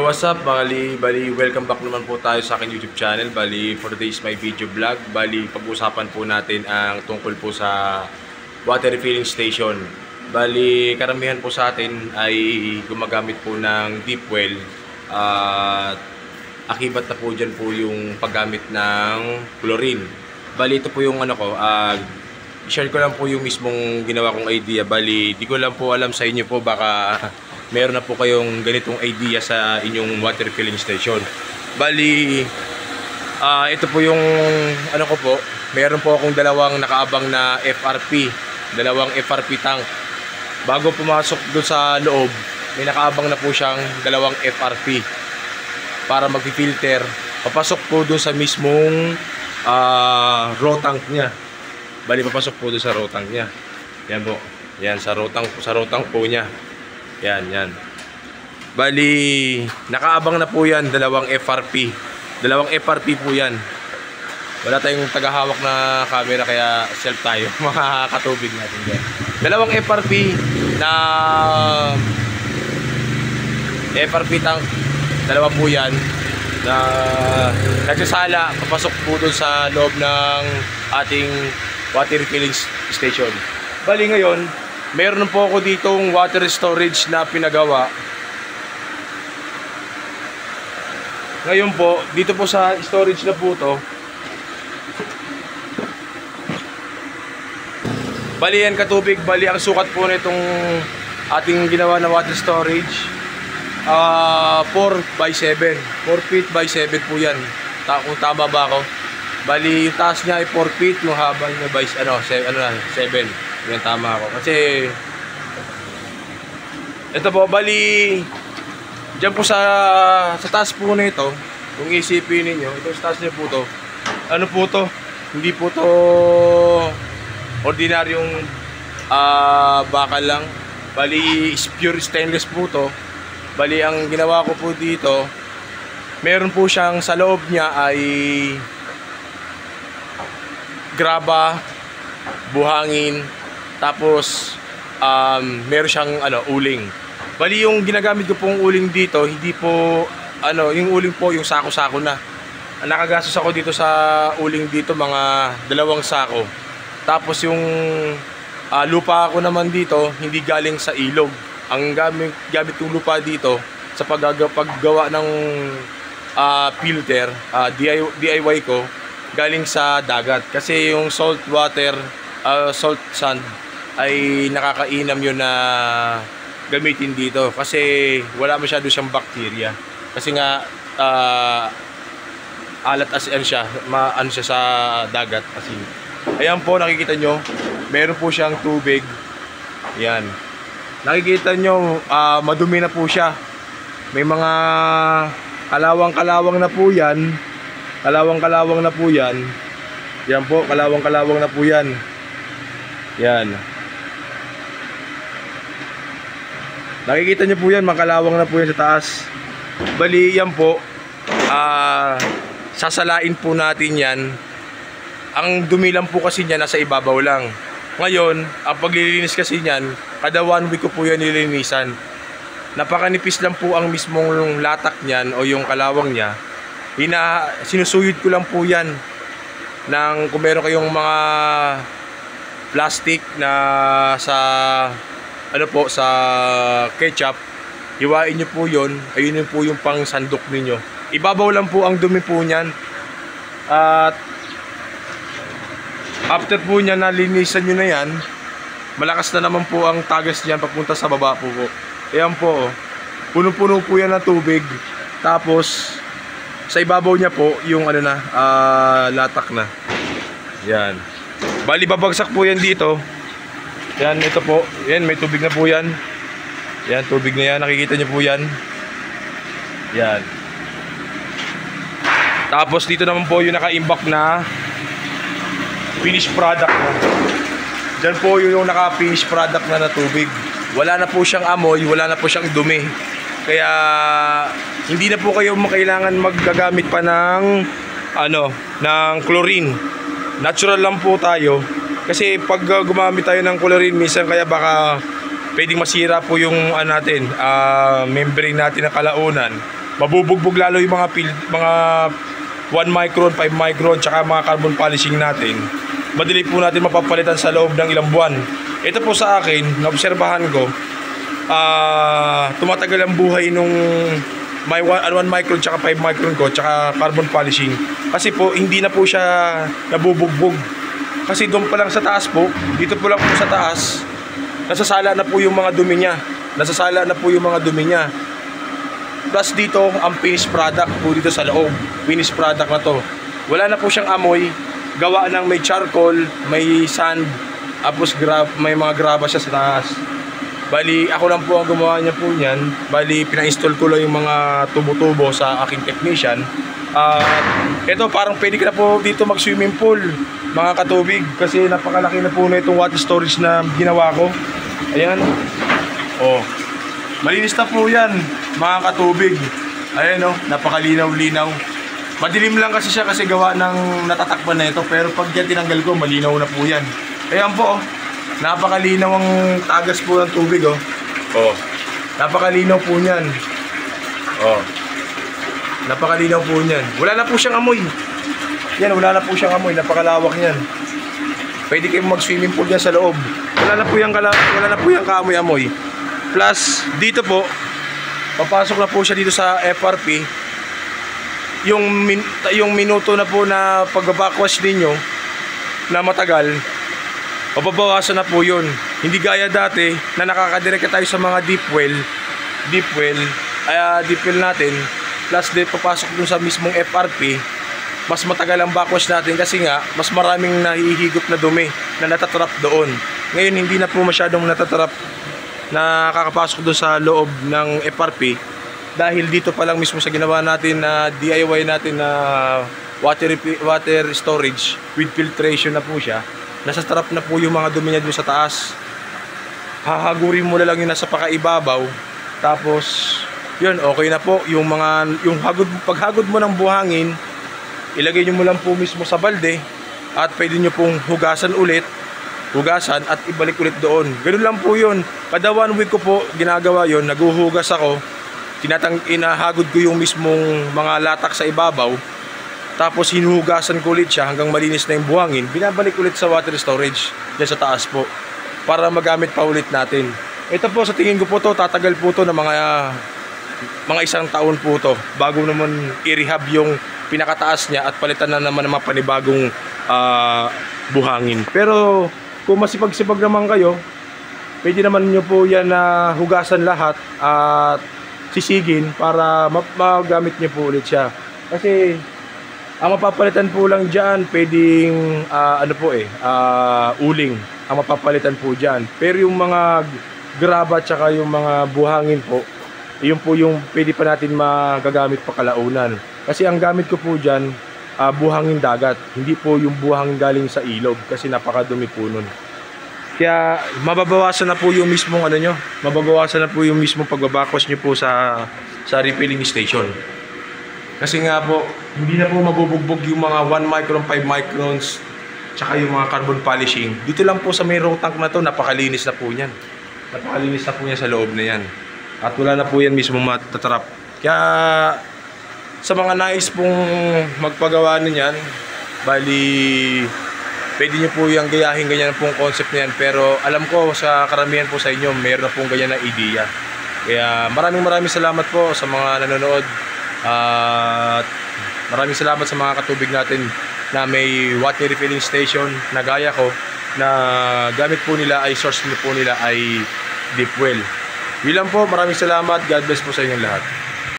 What's up, bali, welcome back naman po tayo sa aking YouTube channel. Bali, for today's my video vlog. Bali, pag-usapan po natin ang tungkol po sa water refilling station. Bali, karamihan po sa atin ay gumagamit po ng deep well. Akibat na po dyan po yung paggamit ng chlorine. Bali, ito po yung share ko lang po yung mismong ginawa kong idea. Bali, di ko lang po alam sa inyo po, baka meron na po kayong ganitong idea sa inyong water filling station. Bali, ito po yung ko po. Meron po akong dalawang nakaabang na FRP, dalawang FRP tank. Bago pumasok doon sa loob, may nakaabang na po siyang dalawang FRP para mag-filter. Papasok po doon sa mismong raw tank niya. Bali, papasok po doon sa raw tank niya. Yan po. Yan sa raw tank po niya. Yan. Bali, nakaabang na po yan, dalawang FRP. Dalawang FRP po yan. Wala tayong tagahawak na camera, kaya self tayo. Makakatubig natin dyan. Dalawang FRP na FRP tank. Dalawa po yan na nagsasala, papasok po doon sa loob ng ating water refilling station. Bali ngayon, meron po ako ditong water storage na pinagawa. Ngayon po, dito po sa storage na po to. Bali yan katubig, bali ang sukat po na itong ating ginawa na water storage. 4x7. 4 feet by 7 po yan. Kung tama ba ako? Bali yung taas niya ay 4 feet, yung haba niya by 7. Yan, tama ako. Kasi ito po, bali dyan po sa taas po na ito, kung isipin ninyo, ito sa taas niya po to. Ano po to? Hindi po to ordinaryong bakal lang. Bali pure stainless po to. Bali ang ginawa ko po dito, meron po siyang sa loob niya ay graba, buhangin, tapos meron siyang uling. Bali yung ginagamit ko pong uling dito, hindi po yung uling po yung sako-sako na. Nakagastos ako dito sa uling dito, mga 2 sako. Tapos yung lupa ko naman dito, hindi galing sa ilog. Ang gamit kong lupa dito sa paggawa ng filter, DIY ko, galing sa dagat. Kasi yung salt sand ay nakakainam yun na gamitin dito. Kasi wala masyado siyang bacteria. Kasi nga alat asin siya, siya sa dagat, asin. Ayan po, nakikita nyo, meron po siyang tubig. Yan. Nakikita nyo, madumi na po siya. May mga kalawang-kalawang na po yan. Kalawang-kalawang na po yan. Yan po, kalawang-kalawang na po yan. Yan. Nakikita nyo po yan, makalawang na po yan sa taas. Bali, yan po, sasalain po natin yan. Ang dumi lang po kasi niya, nasa ibabaw lang. Ngayon, ang paglilinis kasi niyan, kada 1 week ko po yan nililinisan. Napakanipis lang po ang mismong latak niyan o yung kalawang niya. Sinusuyod ko lang po yan kung meron kayong mga plastic na sa sa ketchup, hiwain nyo po yun. Ayun yun po yung pang sandok ninyo. Ibabaw lang po ang dumi po niyan. At after po niya nalinisan nyo na yan, malakas na naman po ang tagas niyan papunta sa baba po. Ayan po, puno-puno po yan ng tubig. Tapos sa ibabaw niya po yung latak na. Yan. Bali babagsak po yan dito. Yan, ito po. Yan, may tubig na po yan. Yan, tubig na yan. Nakikita niyo po yan. Yan. Tapos dito naman po yung naka-imbak na finished product na. Diyan po yung naka-finished product na tubig. Wala na po siyang amoy, wala na po siyang dumi. Kaya hindi na po kayo kailangan maggagamit pa ng ng chlorine. Natural lang po tayo. Kasi pag gumamit tayo ng chlorine, minsan kaya baka pwedeng masira po yung membrane natin ng kalaunan. mabubugbog lalo yung mga 1 micron, 5 micron, tsaka mga carbon polishing natin. Madali po natin mapapalitan sa loob ng ilang buwan. Ito po sa akin, naobserbahan ko, tumatagal ang buhay nung may 1 micron tsaka 5 micron ko tsaka carbon polishing. Kasi po hindi na po siya nabubugbog. Kasi doon pa lang sa taas po, dito po lang po sa taas, nasasala na po yung mga dumi niya. Nasasala na po yung mga dumi niya. Plus dito, ang finished product po dito sa loob. Finished product na to. Wala na po siyang amoy. Gawa ng may charcoal, may sand, tapos may mga graba siya sa taas. Bali, ako lang po ang gumawa niya po niyan. Bali, pina-install ko lang yung mga tubo-tubo sa aking technician. Ito, parang pwede ka na po dito mag-swimming pool, mga katubig. Kasi napakalaki na po na itong water storage na ginawa ko. Ayan. Oh, malinis na po yan, mga katubig. Ayan o, napakalinaw-linaw. Madilim lang kasi siya kasi gawa ng natatakpan na ito. Pero pag yan tinanggal ko, malinaw na po yan. Ayan po, napakalinaw ang tagas po ng tubig. Oh, napakalinaw po niyan. Oh, napakalinaw po niyan. Wala na po siyang amoy. Yan, wala na po siyang amoy. Napakalawak niyan. Pwede kayong mag-swimming pool yan sa loob. Wala na po yung kaamoy-amoy. Plus, dito po, papasok na po siya dito sa FRP. Yung minuto na po na pag-backwash ninyo na matagal, mababawasan na po yun. Hindi gaya dati na nakakadirect tayo sa mga deep well natin. Plus, dito papasok dun sa mismong FRP, mas matagal ang backwash natin kasi nga, mas maraming nahihigop na dumi na natatrap doon. Ngayon, hindi na po masyadong natatrap na kakapasok doon sa loob ng FRP dahil dito pa lang mismo sa ginawa natin na DIY natin na water storage with filtration na po siya. Nasa trap na po yung mga dumi niya doon sa taas. Hahagurin mo na lang yung nasa pakaibabaw, tapos yun, okay na po. Paghagod mo ng buhangin, ilagay nyo mo lang po mismo sa balde at pwede nyo pong hugasan at ibalik ulit doon. Ganun lang po yun. Kada 1 week ko po ginagawa yun. Naguhugas ako, inahagod ko yung mismong mga latak sa ibabaw, tapos hinuhugasan ko ulit siya hanggang malinis na yung buhangin. Binabalik ulit sa water storage dyan sa taas po para magamit pa ulit natin. Ito po, sa tingin ko po to, tatagal po to na mga 1 taon po to bago naman i-rehab yung pinakataas niya at palitan na naman ng mga panibagong buhangin. Pero kung masipag-sipag naman kayo, pwede naman nyo po yan na hugasan lahat at sisigin para magamit nyo po ulit siya. Kasi ang mapapalitan po lang dyan, pwedeng uling ang mapapalitan po dyan. Pero yung mga graba tsaka yung mga buhangin po, yun po yung pwede pa natin magagamit pa kalaunan. Kasi ang gamit ko po dyan, buhangin dagat, hindi po yung buhangin galing sa ilog kasi napakadumi po nun. Kaya mababawasan na po yung mismong mababawasan na po yung mismong pagbabakwas nyo po sa refilling station. Kasi nga po, hindi na po mabubugbog yung mga 1 micron, 5 microns, tsaka yung mga carbon polishing. Dito lang po sa may row tank na to, napakalinis na po yan. Napakalinis na po yan sa loob na yan. At wala na po yan mismo matatrap. Kaya sa mga nais pong magpagawa niyan, bali pwede nyo po yung gayahin ganyan pong concept niyan. Pero alam ko sa karamihan po sa inyo, mayroon na pong ganyan na idea. Kaya maraming salamat po sa mga nanonood. At maraming salamat sa mga katubig natin na may water refilling station na gaya ko, na gamit po nila ay source po nila ay deep well. Yun lang po, maraming salamat. God bless po sa inyong lahat.